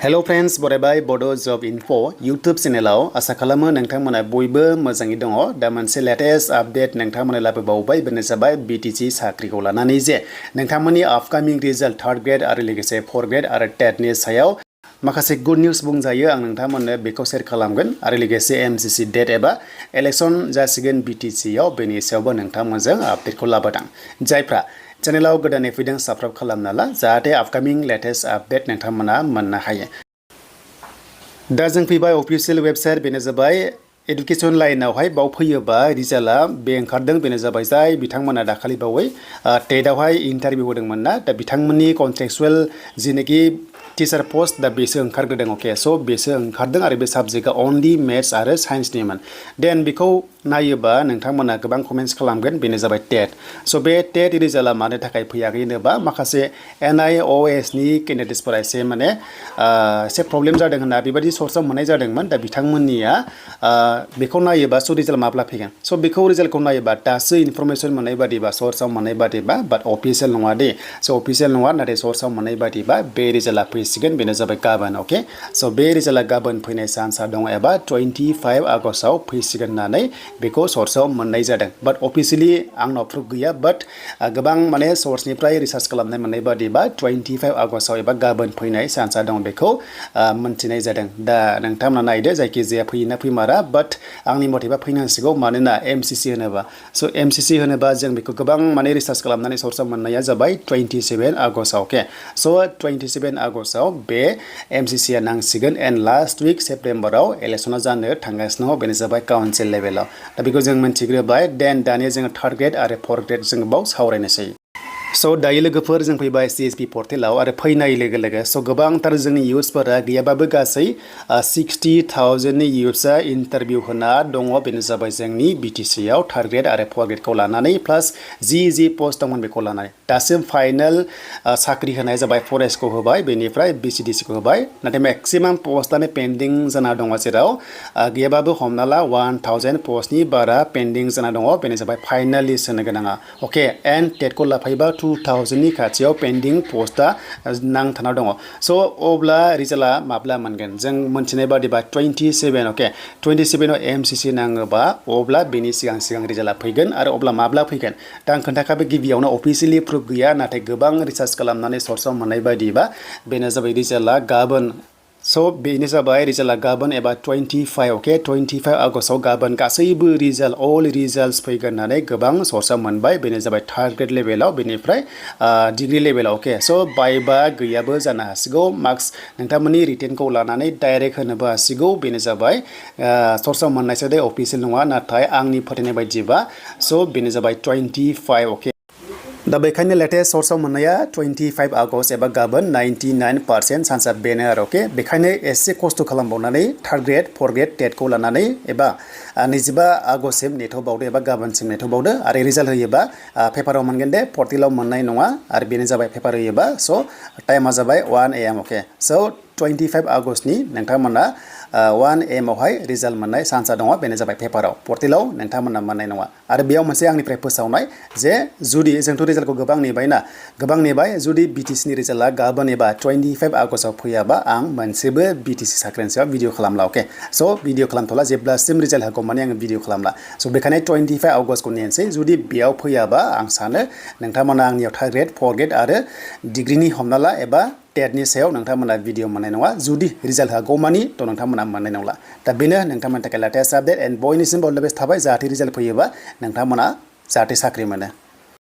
Hello friends, बरायबाय Bodo Job Info YouTube चेनेलाव आसा खालामो नोंथांमोना बयबो मोजाङै दङ दा मोनसे लेटेस्ट आपडेट नोंथांमोना लाबोबावबाय बेनो जाबाय BTC साख्रिखौ लानानै जे नोंथांमोननि आपकामिं रिजाल्ट 3rd ग्रेड आरो लोगोसे 4th ग्रेड आरो टेटनि सायाव माखासे गुड निउज बुंजायो आं नोंथांमोननो बेखौ शेयार खालामगोन आरो लोगोसे MCC डेट एबा इलेक्शन जासिगोन BTC आव बेनि सायावबो नोंथांमोनजों आपडेटखौ लाबोदों जायफ्रा चेनेलाव गोदानै फैदों साबस्क्राइब खालामना ला जाहाथे आपकामिं लेटेस्ट आपडेट नोंथांमोना मोननो हायो दा जों फैबाय अफिशियेल वेबसाइट बेनो जाबाय एडुकेशन लाइनावहाय बाव फैयोबा रिजाल्टआ बे ओंखारदों बेनो जाबाय जाय बिथांमोना दाखालि बावै टेटआवहाय इन्टारभिउ होदोंमोन ना दा बिथांमोननि कन्ट्रेक्चुएल जिनेखि टीचार पोस्ट दा बेसो ओंखारग्रोदों अके स' बेसो ओंखारदों आरो बे साबजेक्टआ अनलि मेथ्स आरो साइन्सनिमोन देन बेखौ नायोबा नोंथांमोना गोबां कमेन्ट्स खालामगोन बेनो जाबाय टेट स' बे टेट रिजाल्टआ मानो थाखाय फैयाखै होनोबा माखासे NIOS नि केन्डिडेट्सफोरा एसे माने एसे प्रब्लेम जादों होनना बेबायदि सर्सआव मोननाय जादोंमोन दा बिथांमोननिया बेखौ नायोबा स' रिजाल्ट माब्ला फैगोन स' बेखौ रिजाल्टखौ नायोबा दासो इनफरमेसन मोननाय बादिबा सर्सआव मोननाय बादिबा बाट अफिसियेल नङा दे स' अफिसियेल नङा नाथाय सर्सआव मोननाय बादिबा बे रिजाल्टआ फैसिगोन बेनो जाबाय गाबोन अके स' बे रिजाल्टआ गाबोन फैनाय चान्सआ दङ एबा 25 आगस्टआव फैसिगोन होननानै बेखौ सर्सआव मोननाय जादों बाट अफिसियेलि आंनाव प्रुफ गैया बाट गोबां माने सर्सनिफ्राय रिसार्च खालामनाय मोननाय बादिबा 25 आगस्टआव एबा गाबोन फैनाय चान्सआ दं बेखौ मोनथिनाय जादों दा नोंथांमोना नायदो जायखिजाया फैयोना फैमारा बाट आंनि मथेबा फैनांसिगौ मानोना MCC होनोबा स' MCC होनोबा जों बेखौ गोबां माने रिसार्च खालामनानै सर्सआव मोननाया जाबाय 27 आगस्टआव अके स' 27 आगस्टआव बे MCCआ नांसिगोन एन्ड लास्ट उइक सेप्टेम्बराव इलेक्शना जानो थांगासिनो बेनो जाबाय काउन्सिल लेभेलाव दा बेखौ जों मिन्थिग्रोबाय देन दानिया जोङो 3rd ग्रेड आरो 4th ग्रेड जों बाव सावरायनोसै स' दायो लोगोफोर जों फैबाय CSP पर्टेलाव आरो फैनाय लोगो लोगो स' गोबांथार जोंनि इयुथ्सफोरा गैयाबाबो गासै 60,000 नि इयुथ्सआ इन्टारभिउ होना दङ बेनो जाबाय जोंनि BTC आव 3rd ग्रेड आरो 4th ग्रेडखौ लानानै प्लास जि पस्ट दंमोन बेखौ लानानै दासिम फाइनाल साख्रि होनाय जाबाय फरेस्टखौ होबाय बेनिफ्राय BCDC खौ होबाय नाथाय मेक्सिमाम पस्टआनो पेन्डिं जाना दङ जेराव गैयाबाबो हमना ला 1000 पस्टनि बारा पेन्डिं जाना दङ बेनो जाबाय फाइनाल लिस्ट होनो गोनाङा अके एन्ड टेटखौ लाफायोबा 2000 नि खाथियाव पेन्डिं पस्टआ नांथाना दङ स' अब्ला रिजाल्टआ माब्ला मोनगोन जों मोनथिनाय बादिबा 27 अके 27 आव MCC नाङोबा अब्ला बेनि सिगां रिजाल्टआ फैगोन आरो अब्ला माब्ला फैगोन दा आं खोन्थाखाबाय गिबियावनो अफिसियेलि प्रुफ गैया नाथाय गोबां रिसार्च खालामनानै सर्सआव मोननाय बादिबा बेनो जाबाय रिजाल्टआ गाबोन स' बेनो जाबाय रिजाल्टआ गाबोन एबा 25 अके 25 आगस्टआव गाबोन गासैबो रिजाल्ट अल रिजाल्ट्स फैगोन होननानै गोबां सर्सआव मोनबाय बेनो जाबाय 3rd ग्रेड लेभेलाव बेनिफ्राय डिग्री लेभेलाव अके स' बायबा गैयाबो जानो हासिगौ मार्क्स नोंथांमोननि रिटेनखौ लानानै डाइरेक्ट होनोबो हासिगौ बेनो जाबाय सर्सआव मोननायसो दे अफिसियेल नङा नाथाय आंनि फोथायनाय बायदिबा स' बेनो जाबाय 25 अके दा बेखायनो लेटेस्ट सर्सआव मोननाया 25 आगस्ट एबा गाबोन 99% चान्सआ बेनो आरो अके बेखायनो एसे खस्थ' खालामबावनानै 3rd ग्रेड 4th ग्रेड टेटखौ लानानै एबा 25 आगस्टसिम नेथ'बावदो एबा गाबोनसिम नेथ'बावदो आरो रिजाल्ट होयोबा पेपाराव मोनगोन दे पर्टेलाव मोननाय नङा आरो बेनो जाबाय पेपार होयोबा स' टाइमा जाबाय 1 AM अके स' 25 आगस्टनि नोंथांमोना 1 AM आवहाय रिजाल्ट मोननाय चान्सआ दङ बेनो जाबाय पेपाराव पर्टेलाव नोंथांमोना मोननाय नङा आरो बेयाव मोनसे आंनिफ्राय फोसावनाय जे जुदि जोंथ' रिजाल्टखौ गोबां नेबाय जुदि BTC नि रिजाल्टआ गाबोन एबा 25 आगस्टआव फैयाबा आं मोनसेबो BTC साख्रिनि सायाव भिडिअ खालामला अके स' भिडिअ खालामथ'ला जेब्लासिम रिजाल्ट होगौ माने आङो भिडिअ खालामला स' बेखायनो 25 आगस्टखौ नेनोसै जुदि बेयाव फैयाबा आं सानो नोंथांमोना आंनियाव 3rd ग्रेड 4th ग्रेड आरो डिग्रीनि हमना ला एबा टेटनि सायाव नोंथांमोना भिडिअ मोननाय नङा जुदि रिजाल्ट होगौमानि थ' नोंथांमोना मोननाय नंला दा बेनो नोंथांमोननि थाखाय लेटेस्ट आपडेट एन्ड बयनिसिम अल द बेस्ट थाबाय जाहाथे रिजाल्ट फैयोबा नोंथांमोना जाहाथे साख्रि मोनो